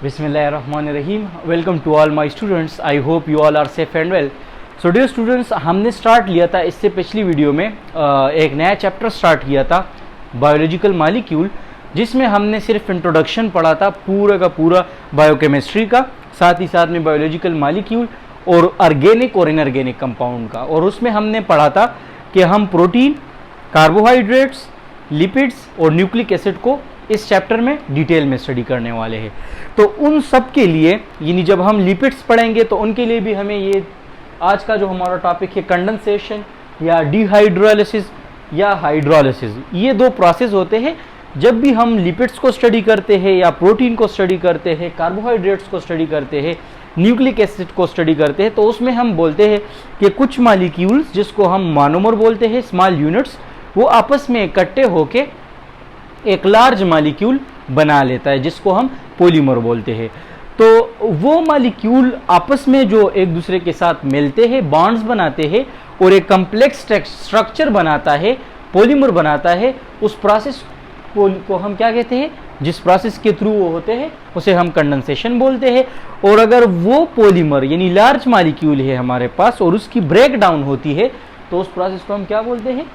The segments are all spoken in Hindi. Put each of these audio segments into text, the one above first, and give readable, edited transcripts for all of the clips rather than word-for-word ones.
बिस्मिल्लाहिर्रहमानिर्रहीम। Welcome to all my students. I hope you all are safe and well. So dear students, हमने स्टार्ट लिया था इससे पिछली वीडियो में एक नया चैप्टर स्टार्ट किया था बायोलॉजिकल मॉलिक्यूल, जिसमें हमने सिर्फ इंट्रोडक्शन पढ़ा था पूरा का पूरा बायोकेमिस्ट्री का, साथ ही साथ में बायोलॉजिकल मॉलिक्यूल और ऑर्गेनिक और इनऑर्गेनिक कंपाउंड का। और उसमें हमने पढ़ा था कि हम प्रोटीन, कार्बोहाइड्रेट्स, लिपिड्स और न्यूक्लिक एसिड को इस चैप्टर में डिटेल में स्टडी करने वाले हैं। तो उन सब के लिए यानी जब हम लिपिड्स पढ़ेंगे तो उनके लिए भी हमें ये आज का जो हमारा टॉपिक है कंडेंसेशन या डिहाइड्रोलिसिस या हाइड्रोलिसिस, ये दो प्रोसेस होते हैं। जब भी हम लिपिड्स को स्टडी करते हैं या प्रोटीन को स्टडी करते हैं, कार्बोहाइड्रेट्स को स्टडी करते हैं, न्यूक्लिक एसिड को स्टडी करते हैं, तो उसमें हम बोलते हैं कि कुछ मॉलिक्यूल्स जिसको हम मोनोमर बोलते हैं, स्मॉल यूनिट्स, वो आपस में इकट्ठे होके एक लार्ज मॉलिक्यूल बना लेता है जिसको हम पॉलीमर बोलते हैं। तो वो मॉलिक्यूल आपस में जो एक दूसरे के साथ मिलते हैं, बॉन्ड्स बनाते हैं और एक कम्प्लेक्स स्ट्रक्चर बनाता है, पॉलीमर बनाता है, उस प्रोसेस को हम क्या कहते हैं, जिस प्रोसेस के थ्रू वो होते हैं उसे हम कंडेंसेशन बोलते हैं। और अगर वो पॉलीमर यानी लार्ज मॉलिक्यूल है हमारे पास और उसकी ब्रेक डाउन होती है तो उस प्रोसेस को हम क्या बोलते हैं,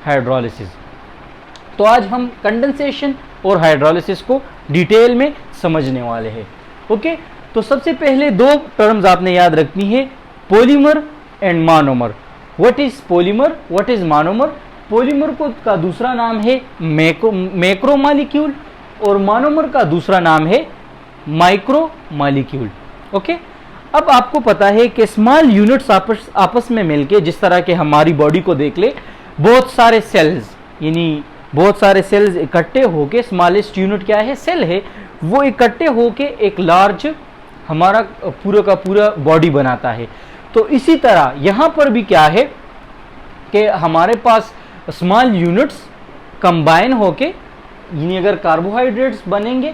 हाइड्रोलिसिस। तो आज हम कंडेंसेशन और हाइड्रोलिसिस को डिटेल में समझने वाले हैं। ओके, तो सबसे पहले दो टर्म्स आपने याद रखनी है, polymer and monomer. What is polymer, what is monomer? Polymer को का दूसरा नाम है मैक्रो मॉलिक्यूल और मोनोमर का दूसरा नाम है माइक्रो मॉलिक्यूल। ओके, अब आपको पता है कि स्मॉल यूनिट्स आपस में मिलके, जिस तरह के हमारी बॉडी को देख ले, बहुत सारे सेल्स यानी बहुत सारे सेल्स इकट्ठे होके, स्मॉलेस्ट यूनिट क्या है, सेल है, वो इकट्ठे होके एक लार्ज हमारा पूरा का पूरा बॉडी बनाता है। तो इसी तरह यहाँ पर भी क्या है कि हमारे पास स्मॉल यूनिट्स कंबाइन होके, यानी अगर कार्बोहाइड्रेट्स बनेंगे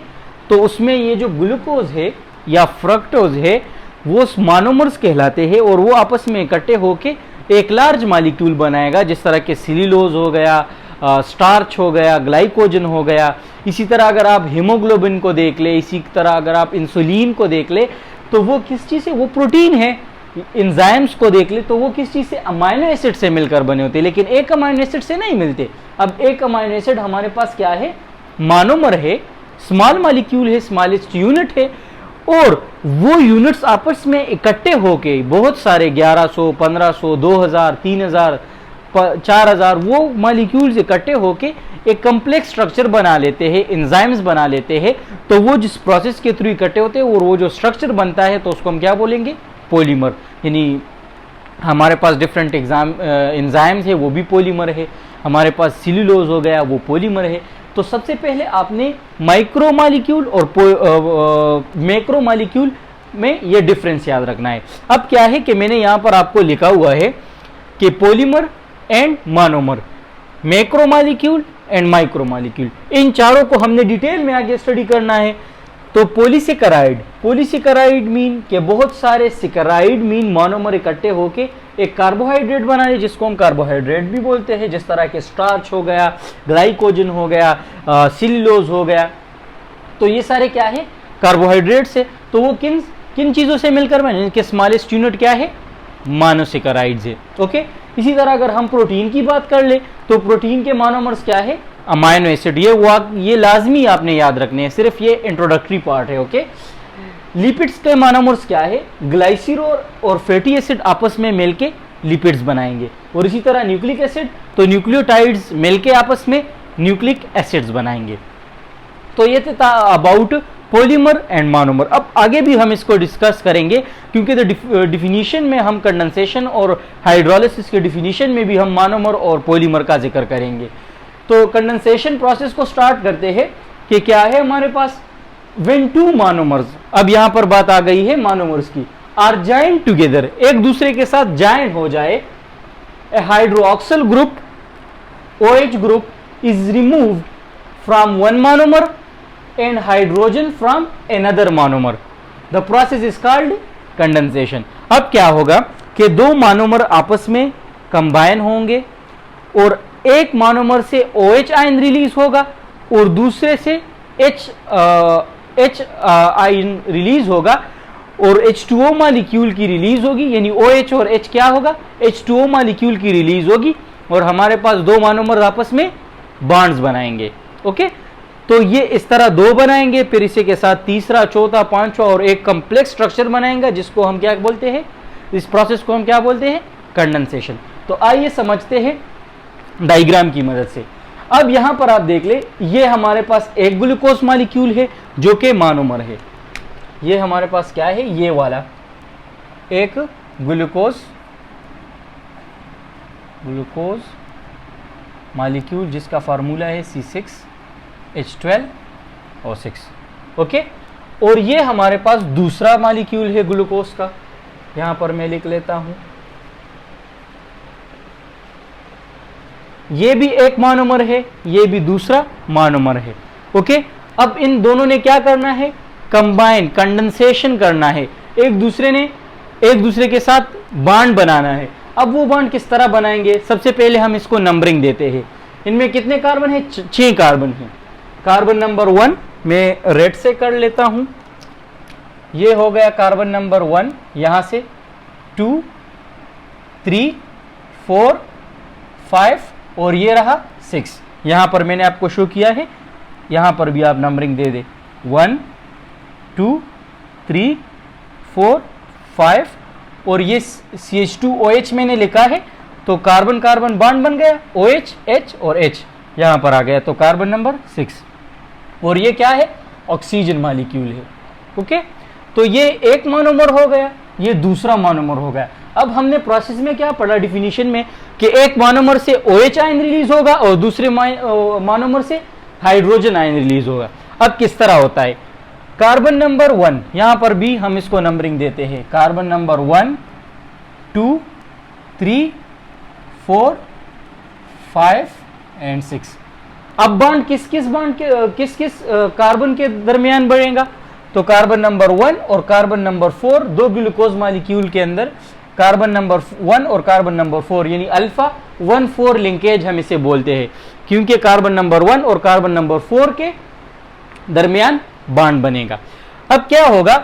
तो उसमें ये जो ग्लूकोज है या फ्रक्टोज है वो मोनोमर्स कहलाते हैं और वो आपस में इकट्ठे होके एक लार्ज मॉलिक्यूल बनाएगा, जिस तरह के सेल्यूलोज हो गया, स्टार्च हो गया, ग्लाइकोजन हो गया। इसी तरह अगर आप हीमोग्लोबिन को देख ले, इसी तरह अगर आप इंसुलिन को देख ले तो वो किस चीज़ से, वो प्रोटीन है। एंजाइम्स को देख ले तो वो किस चीज़ से, अमाइनो एसिड से मिलकर बने होते हैं, लेकिन एक अमाइनो एसिड से नहीं मिलते। अब एक अमाइनो एसिड हमारे पास क्या है, मोनोमर है, स्मॉल मॉलिक्यूल है, स्मॉलेस्ट यूनिट है, और वो यूनिट्स आपस में इकट्ठे होके बहुत सारे 1100, 1500, 2000, 3000, 4000 वो मॉलिक्यूल्स इकट्ठे होके एक कम्प्लेक्स स्ट्रक्चर बना लेते हैं, एंजाइम्स बना लेते हैं। तो वो जिस प्रोसेस के थ्रू इकट्ठे होते हैं और वो जो स्ट्रक्चर बनता है तो उसको हम क्या बोलेंगे, पॉलीमर। यानी हमारे पास डिफरेंट एंजाइम्स है, वो भी पॉलीमर है। हमारे पास सेल्यूलोज हो गया, वो पॉलीमर है। तो सबसे पहले आपने माइक्रो मॉलिक्यूल और मैक्रो मॉलिक्यूल में ये डिफरेंस याद रखना है। अब क्या है कि मैंने यहाँ पर आपको लिखा हुआ है कि polymer and monomer, macro molecule and micro molecule, इन चारों को हमने डिटेल में आगे स्टडी करना है। तो पॉलीसेकेराइड, पॉलीसेकेराइड मीन कि बहुत सारे सेकेराइड मीन मोनोमर इकट्ठे होके एक कार्बोहाइड्रेट बना ले, जिसको हम कार्बोहाइड्रेट भी बोलते हैं, जिस तरह के स्टार्च हो गया, ग्लाइकोजन हो गया, सेल्यूलोज हो गया। तो ये सारे क्या है, कार्बोहाइड्रेट्स है। तो वो किन किन चीज़ों से मिलकर बने, इनके स्मॉलेस्ट यूनिट क्या है, मोनोसेकेराइड्स है। ओके, इसी तरह अगर हम प्रोटीन की बात कर ले तो प्रोटीन के मोनोमर्स क्या है, अमाइनो एसिड। ये लाजमी आपने याद रखने हैं, सिर्फ ये इंट्रोडक्टरी पार्ट है। ओके, लिपिड्स के मोनोमर्स क्या है, ग्लाइसरॉल और फैटी एसिड आपस में मिलके लिपिड्स बनाएंगे। और इसी तरह न्यूक्लिक एसिड, तो न्यूक्लियोटाइड्स मिलके आपस में न्यूक्लिक एसिड्स बनाएंगे। तो ये था अबाउट पॉलीमर एंड मोनोमर। अब आगे भी हम इसको डिस्कस करेंगे, क्योंकि डिफिनीशन में हम कंडेंसेशन और हाइड्रोलिसिस के डिफिनीशन में भी हम मोनोमर और पॉलीमर का जिक्र करेंगे। तो कंडेंसेशन प्रोसेस को स्टार्ट करते हैं कि क्या है हमारे पास, व्हेन टू मोनोमर्स, अब यहाँ पर बात आ गई है मोनोमर्स की, आर जॉइंट टुगेदर, एक दूसरे के साथ जॉइंट हो जाए, a hydroxyl group OH group is removed from one monomer and hydrogen from another monomer, the process is called condensation। अब क्या होगा कि दो मोनोमर आपस में कंबाइन होंगे और एक मोनोमर से OH आयन रिलीज होगा और दूसरे से H आयन रिलीज होगा और H2O मालिक्यूल की रिलीज होगी, यानी OH और H क्या होगा, H2O मालिक्यूल की रिलीज होगी और हमारे पास दो मोनोमर आपस में बॉन्ड्स बनाएंगे। ओके, तो ये इस तरह दो बनाएंगे, फिर इसी के साथ तीसरा, चौथा, पांचवा और एक कॉम्प्लेक्स स्ट्रक्चर बनाएंगे जिसको हम क्या बोलते हैं, इस प्रोसेस को हम क्या बोलते हैं, कंडेंसेशन। तो आइए समझते हैं डायग्राम की मदद से। अब यहां पर आप देख ले, ये हमारे पास एक ग्लूकोज मॉलिक्यूल है जो कि मोनोमर है। ये हमारे पास क्या है, ये वाला एक ग्लूकोज मॉलिक्यूल जिसका फार्मूला है C6H12O6। ओके, और ये हमारे पास दूसरा मॉलिक्यूल है ग्लूकोज का, यहां पर मैं लिख लेता हूं, ये भी एक मोनोमर है, ये भी दूसरा मोनोमर है। ओके, अब इन दोनों ने क्या करना है, कंबाइन, कंडेंसेशन करना है, एक दूसरे के साथ बॉन्ड बनाना है। अब वो बॉन्ड किस तरह बनाएंगे, सबसे पहले हम इसको नंबरिंग देते हैं। इनमें कितने कार्बन है, 6 कार्बन है। कार्बन नंबर 1 मैं रेड से कर लेता हूं, ये हो गया कार्बन नंबर 1, यहां से 2, 3, 4, 5 और ये रहा 6। यहां पर मैंने आपको शो किया है, यहां पर भी आप नंबरिंग दे दे, 1, 2, 3, 4, 5 और ये CH2OH मैंने लिखा है, तो कार्बन कार्बन बॉन्ड बन गया, OH, H और H यहां पर आ गया, तो कार्बन नंबर 6। और ये क्या है, ऑक्सीजन मॉलिक्यूल है। ओके, तो ये एक मोनोमर हो गया, ये दूसरा मोनोमर हो गया। अब हमने प्रोसेस में क्या पढ़ा डिफिनीशन में, कि एक मोनोमर से OH आयन रिलीज होगा और दूसरे मोनोमर से हाइड्रोजन आयन रिलीज होगा। अब किस तरह होता है, कार्बन नंबर 1, यहां पर भी हम इसको नंबरिंग देते हैं, कार्बन नंबर 1, 2, 3, 4, 5 एंड 6। अब बॉन्ड किस किस कार्बन के दरमियान बढ़ेगा, तो कार्बन नंबर 1 और कार्बन नंबर 4, दो ग्लूकोज मॉलिक्यूल के अंदर कार्बन नंबर 1 और कार्बन नंबर 4 यानी अल्फा 1,4 लिंकेज हम इसे बोलते हैं, क्योंकि कार्बन नंबर 1 और कार्बन नंबर 4 के दरमियान बॉन्ड बनेगा। अब क्या होगा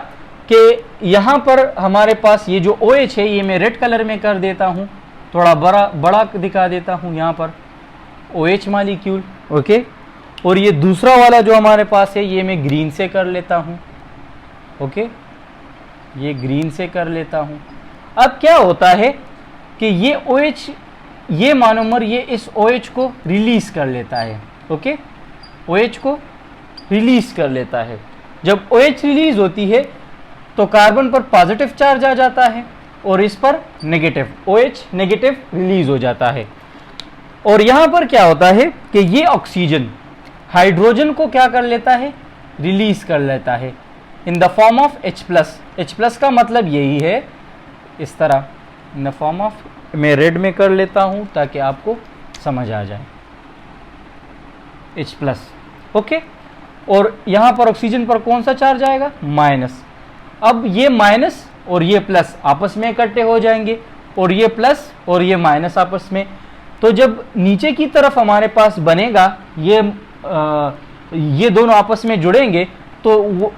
कि यहां पर हमारे पास ये जो OH है, ये मैं रेड कलर में कर देता हूं, थोड़ा बड़ा दिखा देता हूं यहां पर OH मॉलिक्यूल। ओके, और ये दूसरा वाला जो हमारे पास है, ये मैं ग्रीन से कर लेता हूं। ओके, ये ग्रीन से कर लेता हूं। अब क्या होता है कि ये OH, ये मोनोमर, ये इस OH को रिलीज कर लेता है। ओके, OH को रिलीज कर लेता है। जब OH रिलीज होती है तो कार्बन पर पॉजिटिव चार्ज आ जाता है और इस पर नेगेटिव, OH नेगेटिव रिलीज हो जाता है। और यहां पर क्या होता है कि ये ऑक्सीजन हाइड्रोजन को क्या कर लेता है, रिलीज कर लेता है in the form of H+। H+ का मतलब यही है, इस तरह इन द फॉर्म ऑफ, मैं रेड में कर लेता हूं ताकि आपको समझ आ जाए, H+। ओके, और यहां पर ऑक्सीजन पर कौन सा चार्ज आएगा, माइनस। अब ये माइनस और ये प्लस आपस में इकट्ठे हो जाएंगे और ये प्लस और ये माइनस आपस में। तो जब नीचे की तरफ हमारे पास बनेगा, ये दोनों आपस में जुड़ेंगे, तो वो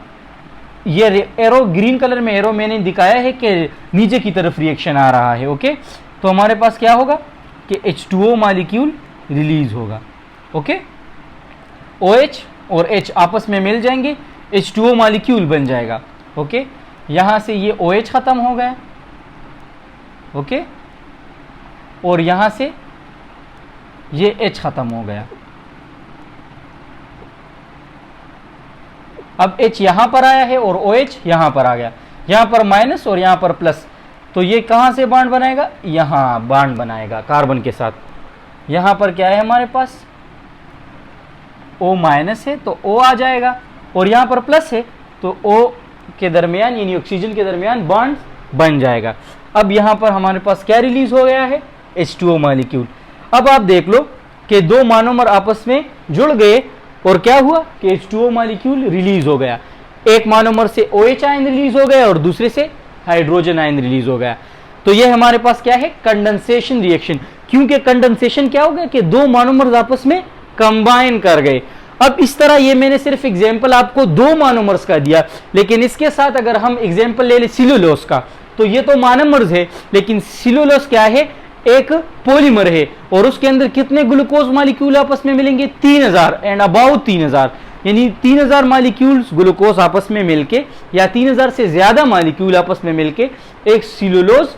ये एरो, ग्रीन कलर में एरो मैंने दिखाया है कि नीचे की तरफ रिएक्शन आ रहा है। ओके, तो हमारे पास क्या होगा कि H2O मॉलिक्यूल रिलीज होगा। ओके, OH और H आपस में मिल जाएंगे, H2O मॉलिक्यूल बन जाएगा। ओके, यहां से ये OH खत्म हो गया। ओके, और यहां से ये H खत्म हो गया। अब H यहां पर आया है और OH यहां पर आ गया, यहां पर माइनस और यहां पर प्लस, तो ये कहां से बॉन्ड बनाएगा, यहां बॉन्ड बनाएगा कार्बन के साथ। यहां पर क्या है हमारे पास, O माइनस है तो O आ जाएगा, और यहां पर प्लस है तो O के दरमियान यानी ऑक्सीजन के दरमियान बॉन्ड बन जाएगा। अब यहां पर हमारे पास क्या रिलीज हो गया है, H2O मॉलिक्यूल। अब आप देख लो कि दो मोनोमर आपस में जुड़ गए और क्या हुआ कि H2O मॉलिक्यूल रिलीज हो गया। एक मोनोमर से OH आयन रिलीज हो गया और दूसरे से हाइड्रोजन आयन रिलीज हो गया। तो ये हमारे पास क्या है, कंडेंसेशन रिएक्शन। क्योंकि कंडेंसेशन क्या हो गया कि दो मोनोमर्स आपस में कंबाइन कर गए। अब इस तरह ये मैंने सिर्फ एग्जाम्पल आपको 2 मोनोमर्स का दिया, लेकिन इसके साथ अगर हम एग्जाम्पल ले लें सेल्यूलोज का, तो ये तो मोनोमर्स है, लेकिन सेल्यूलोज क्या है, एक पॉलीमर है, और उसके अंदर कितने ग्लूकोज मॉलिक्यूल आपस में मिलेंगे, 3000 एंड अबाउट 3000, यानी 3000 मॉलिक्यूल्स ग्लूकोज आपस में मिलके या 3000 से ज्यादा मॉलिक्यूल आपस में मिलके एक सेल्यूलोज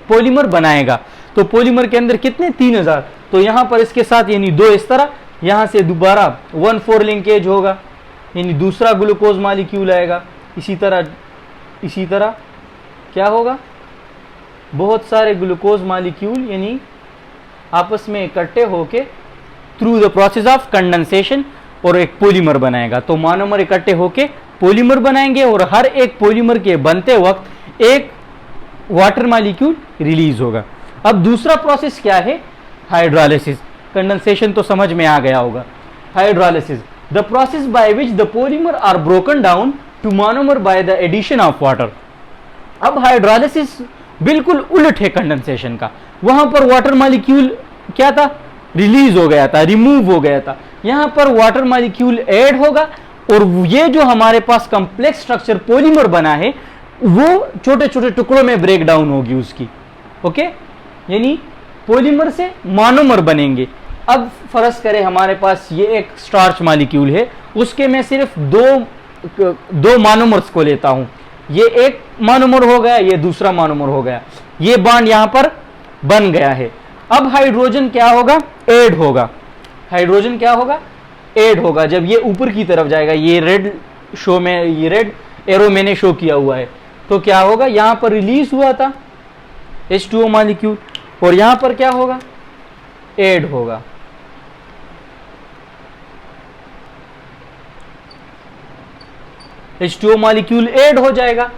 पॉलीमर बनाएगा। तो पॉलीमर के अंदर कितने, 3000, तो यहां पर इसके साथ यानी 2 इस तरह, यहां से दोबारा 1,4 लिंकेज होगा, यानी दूसरा ग्लूकोज मॉलिक्यूल आएगा। इसी तरह क्या होगा, बहुत सारे ग्लूकोज मॉलिक्यूल यानी आपस में इकट्ठे होके through the process of condensation और एक पॉलीमर बनाएगा। तो मोनोमर इकट्ठे होके पॉलीमर बनाएंगे, और हर एक पॉलीमर के बनते वक्त एक वाटर मॉलिक्यूल रिलीज होगा। अब दूसरा प्रोसेस क्या है, हाइड्रोलिसिस। कंडेंसेशन तो समझ में आ गया होगा। Hydrolysis, the process by which the polymer are broken down to monomer by the addition of water. अब हाइड्रोलिसिस बिल्कुल उलट है कंडेंसेशन का। वहां पर वाटर मॉलिक्यूल क्या था, रिलीज हो गया था, रिमूव हो गया था। यहां पर वाटर मॉलिक्यूल ऐड होगा, और ये जो हमारे पास कॉम्प्लेक्स स्ट्रक्चर पॉलीमर बना है वो छोटे छोटे टुकड़ों में ब्रेक डाउन होगी उसकी। ओके, यानी पॉलीमर से मोनोमर बनेंगे। अब फर्ज करें हमारे पास ये एक स्टार्च मॉलिक्यूल है, उसके मैं सिर्फ दो मोनोमर्स को लेता हूं। ये एक मोनोमर हो गया, ये दूसरा मोनोमर हो गया, ये बॉन्ड यहां पर बन गया है। अब हाइड्रोजन क्या होगा, ऐड होगा। हाइड्रोजन क्या होगा, ऐड होगा। जब ये ऊपर की तरफ जाएगा, ये रेड एरो मैंने शो किया हुआ है, तो क्या होगा, यहां पर रिलीज हुआ था H2O मॉलिक्यूल, और यहां पर क्या होगा, ऐड होगा। H2O मॉलिक्यूल ऐड हो जाएगा,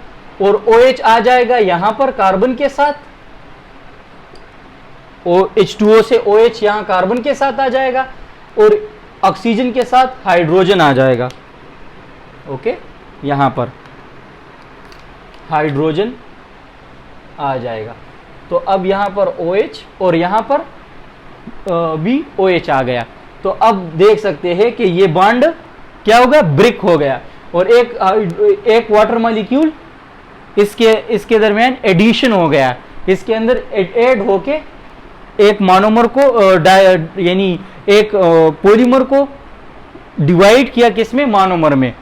और OH आ जाएगा यहां पर कार्बन के साथ, H2O से OH यहां कार्बन के साथ आ जाएगा, और ऑक्सीजन के साथ हाइड्रोजन आ जाएगा। ओके, यहां पर हाइड्रोजन आ जाएगा। तो अब यहां पर OH और यहां पर भी OH आ गया। तो अब देख सकते हैं कि ये बॉन्ड क्या होगा, ब्रिक हो गया, और एक वाटर मॉलिक्यूल इसके दरमियान एडिशन हो गया, इसके अंदर ऐड होके एक मोनोमर को यानी एक पॉलीमर को डिवाइड किया, किसमें, मोनोमर में,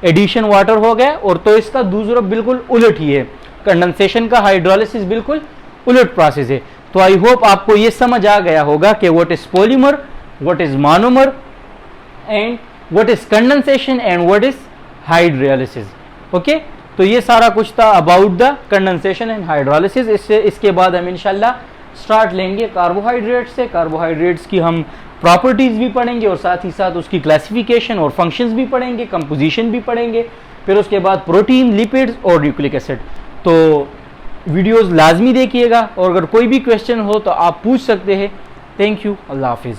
एडिशन वाटर हो गया। और तो इसका दूसरा बिल्कुल उलट ही है, कंडेंसेशन का हाइड्रोलिसिस बिल्कुल उलट प्रोसेस है। तो आई होप आपको ये समझ आ गया होगा कि what is polymer, what is monomer, and what is condensation, and what is hydrolysis. Okay, तो ये सारा कुछ था about the condensation and hydrolysis. इसके बाद हम इंशाल्लाह स्टार्ट लेंगे कार्बोहाइड्रेट से। कार्बोहाइड्रेट्स की हम प्रॉपर्टीज भी पढ़ेंगे, और साथ ही साथ उसकी क्लासिफिकेशन और फंक्शंस भी पढ़ेंगे, कंपोजिशन भी पढ़ेंगे। फिर उसके बाद प्रोटीन, लिपिड्स और न्यूक्लिक एसिड। तो वीडियोस लाजमी देखिएगा, और अगर कोई भी क्वेश्चन हो तो आप पूछ सकते हैं। थैंक यू, अल्लाह हाफिज़।